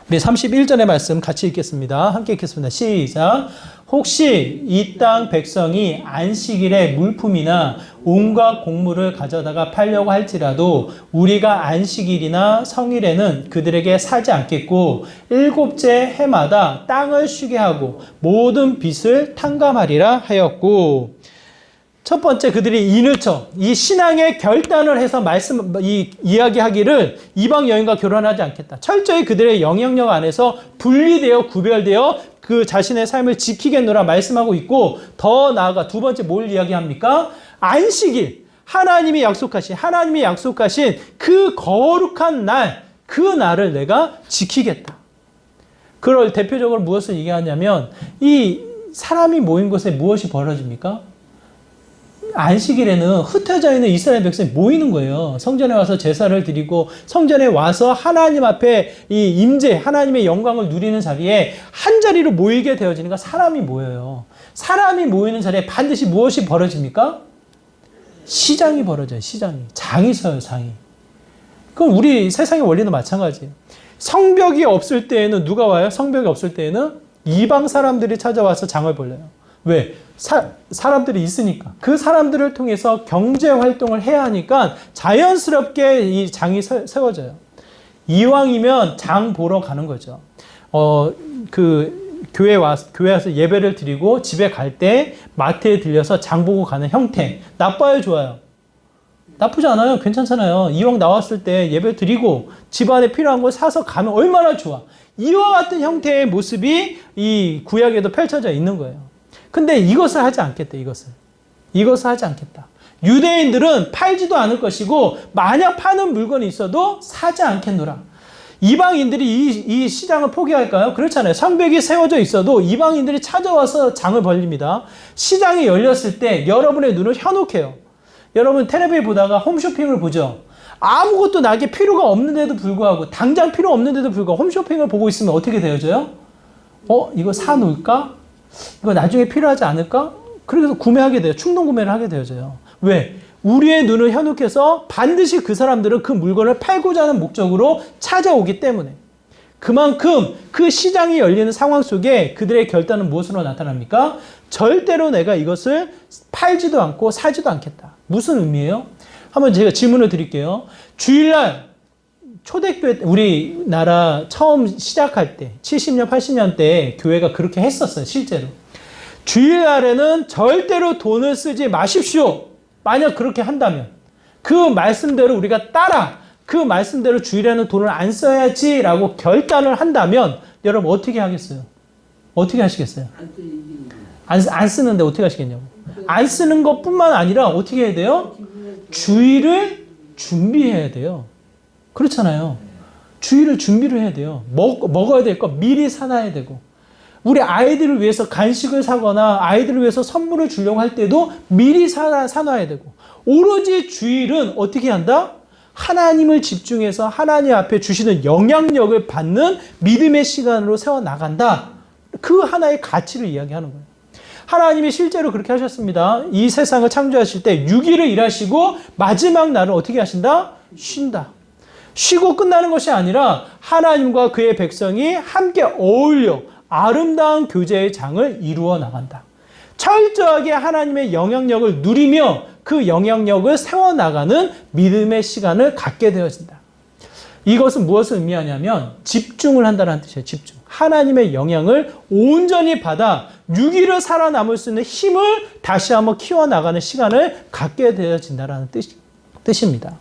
우리 31절의 말씀 같이 읽겠습니다. 함께 읽겠습니다. 시작. 혹시 이 땅 백성이 안식일에 물품이나 온갖 곡물을 가져다가 팔려고 할지라도 우리가 안식일이나 성일에는 그들에게 사지 않겠고 일곱째 해마다 땅을 쉬게 하고 모든 빚을 탕감하리라 하였고, 첫 번째 그들이 인을쳐 이 신앙의 결단을 해서 이야기하기를 이방 여인과 결혼하지 않겠다. 철저히 그들의 영향력 안에서 분리되어 구별되어 그 자신의 삶을 지키겠노라 말씀하고 있고, 더 나아가 두 번째 뭘 이야기합니까? 안식일, 하나님이 약속하신 그 거룩한 날, 그 날을 내가 지키겠다. 그걸 대표적으로 무엇을 얘기하냐면 이 사람이 모인 곳에 무엇이 벌어집니까? 안식일에는 흩어져 있는 이스라엘 백성이 모이는 거예요. 성전에 와서 제사를 드리고 성전에 와서 하나님 앞에 이 임재, 하나님의 영광을 누리는 자리에 한 자리로 모이게 되어지니까 사람이 모여요. 사람이 모이는 자리에 반드시 무엇이 벌어집니까? 시장이 벌어져요. 시장이. 장이 서요. 장이. 그럼 우리 세상의 원리는 마찬가지예요. 성벽이 없을 때에는 누가 와요? 성벽이 없을 때에는 이방 사람들이 찾아와서 장을 벌려요. 왜? 사람들이 있으니까. 그 사람들을 통해서 경제 활동을 해야 하니까 자연스럽게 이 장이 세워져요. 이왕이면 장 보러 가는 거죠. 교회 와서 예배를 드리고 집에 갈 때 마트에 들려서 장 보고 가는 형태. 나빠요, 좋아요? 나쁘지 않아요. 괜찮잖아요. 이왕 나왔을 때 예배 드리고 집안에 필요한 걸 사서 가면 얼마나 좋아. 이와 같은 형태의 모습이 이 구약에도 펼쳐져 있는 거예요. 근데 이것을 하지 않겠다, 이것을 하지 않겠다. 유대인들은 팔지도 않을 것이고, 만약 파는 물건이 있어도 사지 않겠노라. 이방인들이 이 시장을 포기할까요? 그렇잖아요. 성벽이 세워져 있어도 이방인들이 찾아와서 장을 벌립니다. 시장이 열렸을 때 여러분의 눈을 현혹해요. 여러분 텔레비전 보다가 홈쇼핑을 보죠. 아무것도 나에게 필요가 없는데도 불구하고, 당장 필요 없는데도 불구하고 홈쇼핑을 보고 있으면 어떻게 되어져요? 이거 사놓을까? 이거 나중에 필요하지 않을까? 그래서 구매하게 돼요. 충동 구매를 하게 되어져요. 왜? 우리의 눈을 현혹해서 반드시 그 사람들은 그 물건을 팔고자 하는 목적으로 찾아오기 때문에. 그만큼 그 시장이 열리는 상황 속에 그들의 결단은 무엇으로 나타납니까? 절대로 내가 이것을 팔지도 않고 사지도 않겠다. 무슨 의미예요? 한번 제가 질문을 드릴게요. 주일날 초대교회, 우리나라 처음 시작할 때 70년, 80년 때 교회가 그렇게 했었어요. 실제로. 주일날에는 절대로 돈을 쓰지 마십시오. 만약 그렇게 한다면 그 말씀대로 우리가 따라 그 말씀대로 주일에는 돈을 안 써야지라고 결단을 한다면 여러분 어떻게 하겠어요? 어떻게 하시겠어요? 안 쓰는데 어떻게 하시겠냐고. 안 쓰는 것뿐만 아니라 어떻게 해야 돼요? 주일을 준비해야 돼요. 그렇잖아요. 주일을 준비를 해야 돼요. 먹어야 될 거 미리 사놔야 되고, 우리 아이들을 위해서 간식을 사거나 아이들을 위해서 선물을 주려고 할 때도 미리 사놔야 되고, 오로지 주일은 어떻게 한다? 하나님을 집중해서 하나님 앞에 주시는 영향력을 받는 믿음의 시간으로 세워나간다. 그 하나의 가치를 이야기하는 거예요. 하나님이 실제로 그렇게 하셨습니다. 이 세상을 창조하실 때 6일을 일하시고 마지막 날은 어떻게 하신다? 쉰다. 쉬고 끝나는 것이 아니라 하나님과 그의 백성이 함께 어울려 아름다운 교제의 장을 이루어 나간다. 철저하게 하나님의 영향력을 누리며 그 영향력을 세워나가는 믿음의 시간을 갖게 되어진다. 이것은 무엇을 의미하냐면 집중을 한다는 뜻이에요. 집중. 하나님의 영향을 온전히 받아 6일을 살아남을 수 있는 힘을 다시 한번 키워나가는 시간을 갖게 되어진다는 뜻입니다.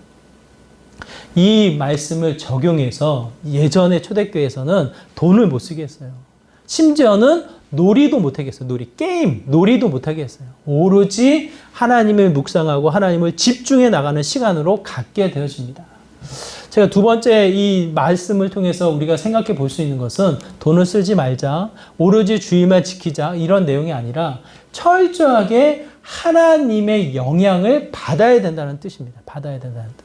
이 말씀을 적용해서 예전에 초대교회에서는 돈을 못 쓰게 했어요. 심지어는 놀이도 못하게 했어요. 놀이도 못하게 했어요. 오로지 하나님을 묵상하고 하나님을 집중해 나가는 시간으로 갖게 되어집니다. 제가 두 번째 이 말씀을 통해서 우리가 생각해 볼 수 있는 것은 돈을 쓰지 말자, 오로지 주일만 지키자, 이런 내용이 아니라 철저하게 하나님의 영향을 받아야 된다는 뜻입니다. 받아야 된다는 뜻.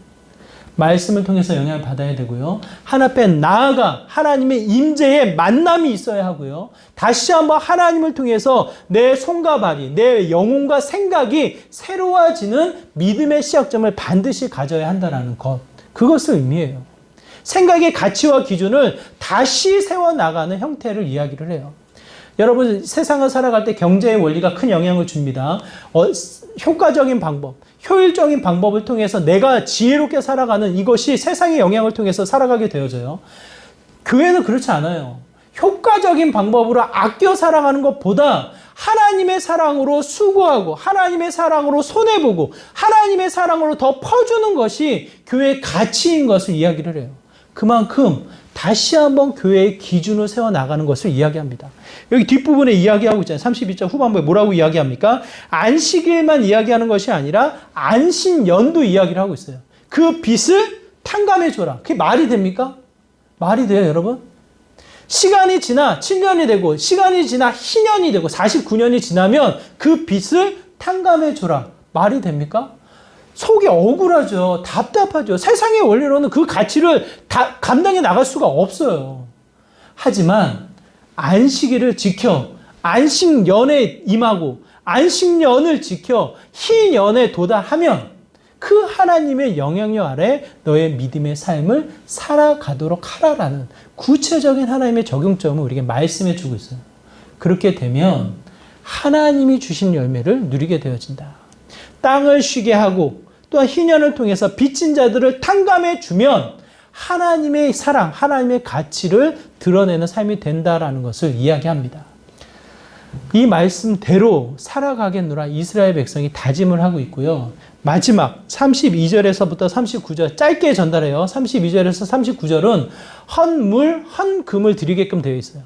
말씀을 통해서 영향을 받아야 되고요. 하나님 앞에 나아가 하나님의 임재의 만남이 있어야 하고요. 다시 한번 하나님을 통해서 내 손과 발이, 내 영혼과 생각이 새로워지는 믿음의 시작점을 반드시 가져야 한다는 것. 그것을 의미해요. 생각의 가치와 기준을 다시 세워나가는 형태를 이야기를 해요. 여러분, 세상을 살아갈 때 경제의 원리가 큰 영향을 줍니다. 효과적인 방법, 효율적인 방법을 통해서 내가 지혜롭게 살아가는 이것이 세상의 영향을 통해서 살아가게 되어져요. 교회는 그렇지 않아요. 효과적인 방법으로 아껴 살아가는 것보다 하나님의 사랑으로 수고하고 하나님의 사랑으로 손해보고 하나님의 사랑으로 더 퍼주는 것이 교회의 가치인 것을 이야기를 해요. 그만큼 다시 한번 교회의 기준을 세워나가는 것을 이야기합니다. 여기 뒷부분에 이야기하고 있잖아요. 32절 후반부에 뭐라고 이야기합니까? 안식일만 이야기하는 것이 아니라 안식년도 이야기를 하고 있어요. 그 빚을 탕감해줘라. 그게 말이 됩니까? 말이 돼요, 여러분? 시간이 지나 7년이 되고 시간이 지나 희년이 되고 49년이 지나면 그 빚을 탕감해줘라. 말이 됩니까? 속이 억울하죠. 답답하죠. 세상의 원리로는 그 가치를 다 감당해 나갈 수가 없어요. 하지만 안식일을 지켜 안식년에 임하고 안식년을 지켜 희년에 도달하면 그 하나님의 영향력 아래 너의 믿음의 삶을 살아가도록 하라라는 구체적인 하나님의 적용점을 우리에게 말씀해 주고 있어요. 그렇게 되면 하나님이 주신 열매를 누리게 되어진다. 땅을 쉬게 하고 또한 희년을 통해서 빚진 자들을 탕감해 주면 하나님의 사랑, 하나님의 가치를 드러내는 삶이 된다라는 것을 이야기합니다. 이 말씀대로 살아가겠노라 이스라엘 백성이 다짐을 하고 있고요. 마지막 32절에서부터 39절 짧게 전달해요. 32절에서 39절은 헌물, 헌금을 드리게끔 되어 있어요.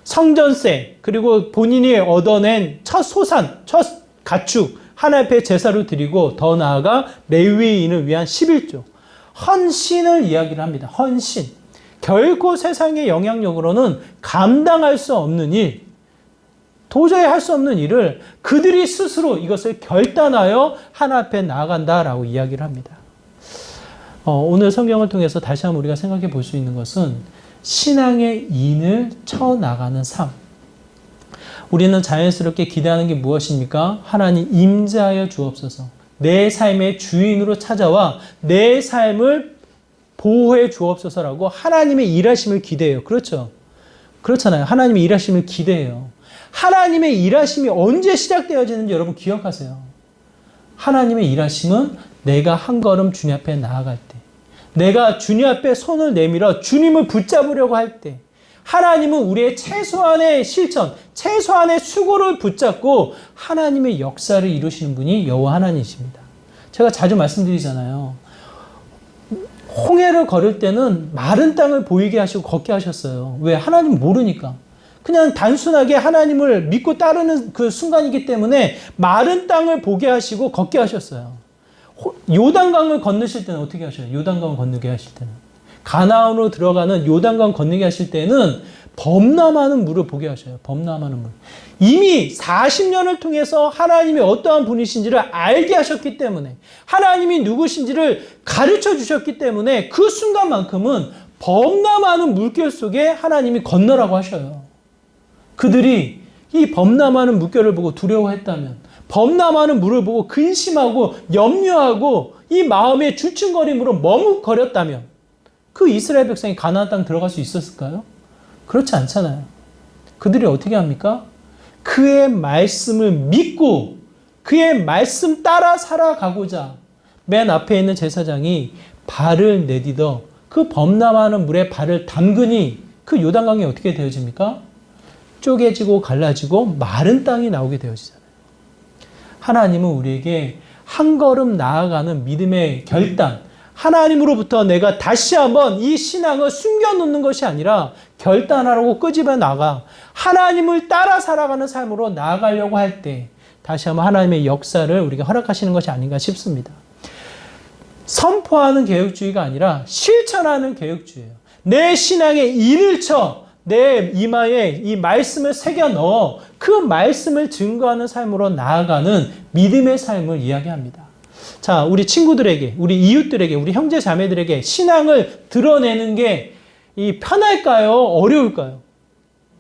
성전세, 그리고 본인이 얻어낸 첫 소산, 첫 가축 하나님 앞에 제사로 드리고 더 나아가 레위인을 위한 11조. 헌신을 이야기를 합니다. 헌신. 결코 세상의 영향력으로는 감당할 수 없는 일, 도저히 할 수 없는 일을 그들이 스스로 이것을 결단하여 하나님 앞에 나아간다라고 이야기를 합니다. 오늘 성경을 통해서 다시 한번 우리가 생각해 볼 수 있는 것은 신앙의 인을 쳐나가는 삶. 우리는 자연스럽게 기대하는 게 무엇입니까? 하나님 임재하여 주옵소서. 내 삶의 주인으로 찾아와 내 삶을 보호해 주옵소서라고 하나님의 일하심을 기대해요. 그렇죠? 그렇잖아요. 하나님의 일하심을 기대해요. 하나님의 일하심이 언제 시작되어지는지 여러분 기억하세요. 하나님의 일하심은 내가 한 걸음 주님 앞에 나아갈 때, 내가 주님 앞에 손을 내밀어 주님을 붙잡으려고 할 때, 하나님은 우리의 최소한의 실천, 최소한의 수고를 붙잡고 하나님의 역사를 이루시는 분이 여호와 하나님이십니다. 제가 자주 말씀드리잖아요. 홍해를 걸을 때는 마른 땅을 보이게 하시고 걷게 하셨어요. 왜? 하나님 모르니까. 그냥 단순하게 하나님을 믿고 따르는 그 순간이기 때문에 마른 땅을 보게 하시고 걷게 하셨어요. 요단강을 건너실 때는 어떻게 하셔요? 요단강을 건너게 하실 때는. 가나안으로 들어가는 요단강 건너게 하실 때는 범람하는 물을 보게 하셔요. 범람하는 물. 이미 40년을 통해서 하나님이 어떠한 분이신지를 알게 하셨기 때문에, 하나님이 누구신지를 가르쳐 주셨기 때문에 그 순간만큼은 범람하는 물결 속에 하나님이 건너라고 하셔요. 그들이 이 범람하는 물결을 보고 두려워했다면, 범람하는 물을 보고 근심하고 염려하고 이 마음의 주춤거림으로 머뭇거렸다면 그 이스라엘 백성이 가나안 땅 들어갈 수 있었을까요? 그렇지 않잖아요. 그들이 어떻게 합니까? 그의 말씀을 믿고 그의 말씀 따라 살아가고자 맨 앞에 있는 제사장이 발을 내디뎌 그 범람하는 물에 발을 담그니 그 요단강이 어떻게 되어집니까? 쪼개지고 갈라지고 마른 땅이 나오게 되어지잖아요. 하나님은 우리에게 한 걸음 나아가는 믿음의 결단, 하나님으로부터 내가 다시 한번 이 신앙을 숨겨놓는 것이 아니라 결단하라고 끄집어 나가 하나님을 따라 살아가는 삶으로 나아가려고 할 때 다시 한번 하나님의 역사를 우리가 허락하시는 것이 아닌가 싶습니다. 선포하는 개혁주의가 아니라 실천하는 개혁주의예요. 내 신앙에 인을 쳐 내 이마에 이 말씀을 새겨 넣어 그 말씀을 증거하는 삶으로 나아가는 믿음의 삶을 이야기합니다. 자, 우리 친구들에게, 우리 이웃들에게, 우리 형제 자매들에게 신앙을 드러내는 게 이 편할까요? 어려울까요?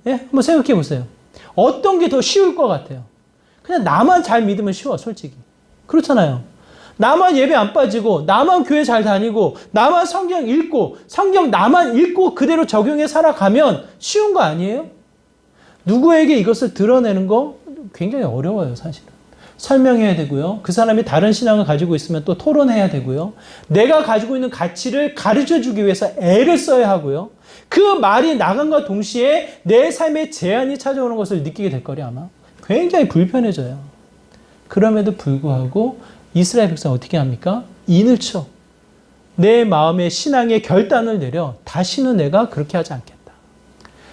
예? 한번 생각해 보세요. 어떤 게 더 쉬울 것 같아요? 그냥 나만 잘 믿으면 쉬워, 솔직히. 그렇잖아요. 나만 예배 안 빠지고, 나만 교회 잘 다니고, 나만 성경 읽고, 성경 나만 읽고 그대로 적용해 살아가면 쉬운 거 아니에요? 누구에게 이것을 드러내는 거 굉장히 어려워요, 사실은. 설명해야 되고요. 그 사람이 다른 신앙을 가지고 있으면 또 토론해야 되고요. 내가 가지고 있는 가치를 가르쳐 주기 위해서 애를 써야 하고요. 그 말이 나간과 동시에 내 삶에 제한이 찾아오는 것을 느끼게 될 거리 아마. 굉장히 불편해져요. 그럼에도 불구하고 이스라엘 백성은 어떻게 합니까? 인을 쳐. 내 마음의 신앙의 결단을 내려 다시는 내가 그렇게 하지 않겠다.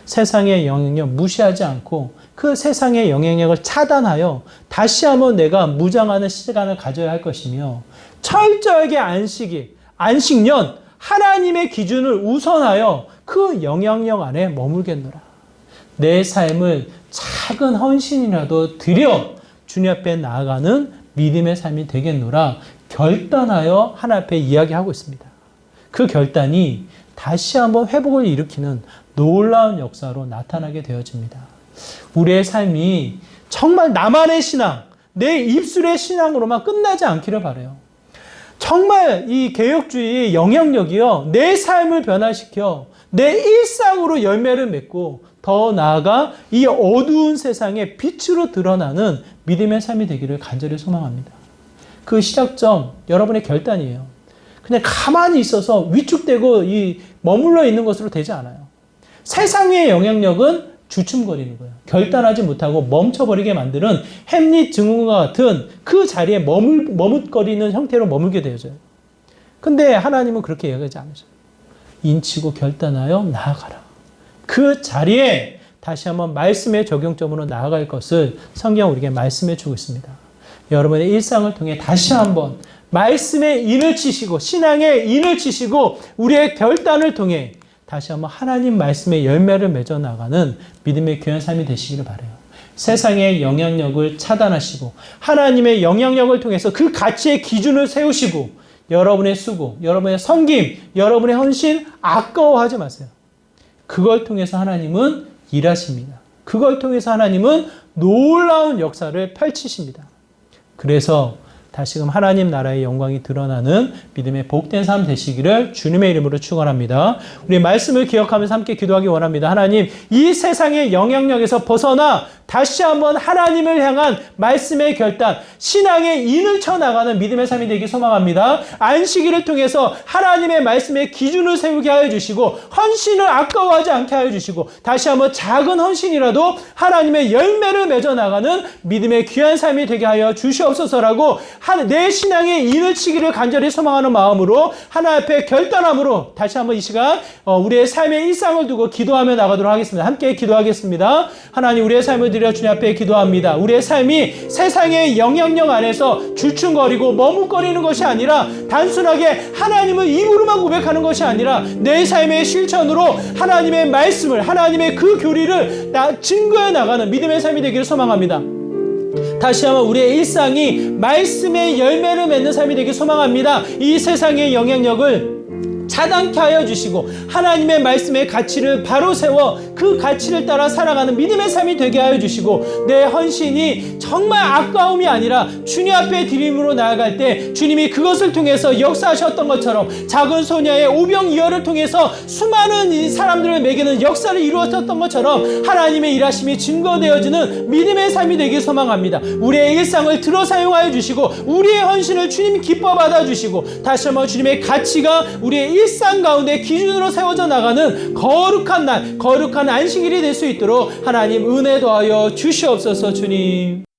세상의 영향력 무시하지 않고 그 세상의 영향력을 차단하여 다시 한번 내가 무장하는 시간을 가져야 할 것이며 철저하게 안식년, 하나님의 기준을 우선하여 그 영향력 안에 머물겠노라. 내 삶을 작은 헌신이라도 드려 주님 앞에 나아가는 믿음의 삶이 되겠노라 결단하여 하나님 앞에 이야기하고 있습니다. 그 결단이 다시 한번 회복을 일으키는 놀라운 역사로 나타나게 되어집니다. 우리의 삶이 정말 나만의 신앙, 내 입술의 신앙으로만 끝나지 않기를 바라요. 정말 이 개혁주의의 영향력이요, 내 삶을 변화시켜 내 일상으로 열매를 맺고 더 나아가 이 어두운 세상에 빛으로 드러나는 믿음의 삶이 되기를 간절히 소망합니다. 그 시작점 여러분의 결단이에요. 그냥 가만히 있어서 위축되고 머물러 있는 것으로 되지 않아요. 세상의 영향력은 주춤거리는 거예요. 결단하지 못하고 멈춰버리게 만드는 햄릿 증후군과 같은 그 자리에 머뭇거리는 형태로 머물게 되어져요. 근데 하나님은 그렇게 이야기하지 않으셔요. 인치고 결단하여 나아가라. 그 자리에 다시 한번 말씀의 적용점으로 나아갈 것을 성경 우리에게 말씀해 주고 있습니다. 여러분의 일상을 통해 다시 한번 말씀의 인을 치시고 신앙의 인을 치시고 우리의 결단을 통해 다시 한번 하나님 말씀의 열매를 맺어 나가는 믿음의 귀한 삶이 되시기를 바라요. 세상의 영향력을 차단하시고 하나님의 영향력을 통해서 그 가치의 기준을 세우시고 여러분의 수고, 여러분의 섬김, 여러분의 헌신 아까워하지 마세요. 그걸 통해서 하나님은 일하십니다. 그걸 통해서 하나님은 놀라운 역사를 펼치십니다. 그래서 다시금 하나님 나라의 영광이 드러나는 믿음의 복된 삶 되시기를 주님의 이름으로 축원합니다. 우리 말씀을 기억하면서 함께 기도하기 원합니다. 하나님, 이 세상의 영향력에서 벗어나 다시 한번 하나님을 향한 말씀의 결단, 신앙의 인을 쳐나가는 믿음의 삶이 되기 소망합니다. 안식일을 통해서 하나님의 말씀의 기준을 세우게 하여 주시고 헌신을 아까워하지 않게 하여 주시고 다시 한번 작은 헌신이라도 하나님의 열매를 맺어 나가는 믿음의 귀한 삶이 되게 하여 주시옵소서라고 내 신앙의 인을 치기를 간절히 소망하는 마음으로 하나님 앞에 결단함으로 다시 한번 이 시간 우리의 삶의 일상을 두고 기도하며 나가도록 하겠습니다. 함께 기도하겠습니다. 하나님, 우리의 삶을 드려 주님 앞에 기도합니다. 우리의 삶이 세상의 영향력 안에서 주춤거리고 머뭇거리는 것이 아니라 단순하게 하나님을 입으로만 고백하는 것이 아니라 내 삶의 실천으로 하나님의 말씀을, 하나님의 그 교리를 증거해 나가는 믿음의 삶이 되기를 소망합니다. 다시 한번 우리의 일상이 말씀의 열매를 맺는 삶이 되길 소망합니다. 이 세상의 영향력을 차단케 하여 주시고 하나님의 말씀의 가치를 바로 세워 그 가치를 따라 살아가는 믿음의 삶이 되게 하여 주시고 내 헌신이 정말 아까움이 아니라 주님 앞에 드림으로 나아갈 때 주님이 그것을 통해서 역사하셨던 것처럼 작은 소녀의 오병이어를 통해서 수많은 사람들을 먹이는 역사를 이루었던 것처럼 하나님의 일하심이 증거되어지는 믿음의 삶이 되길 소망합니다. 우리의 일상을 들어 사용하여 주시고 우리의 헌신을 주님 기뻐 받아주시고 다시 한번 주님의 가치가 우리의 일상 가운데 기준으로 세워져 나가는 거룩한 날, 거룩한 안식일이 될 수 있도록 하나님 은혜 더하여 주시옵소서. 주님.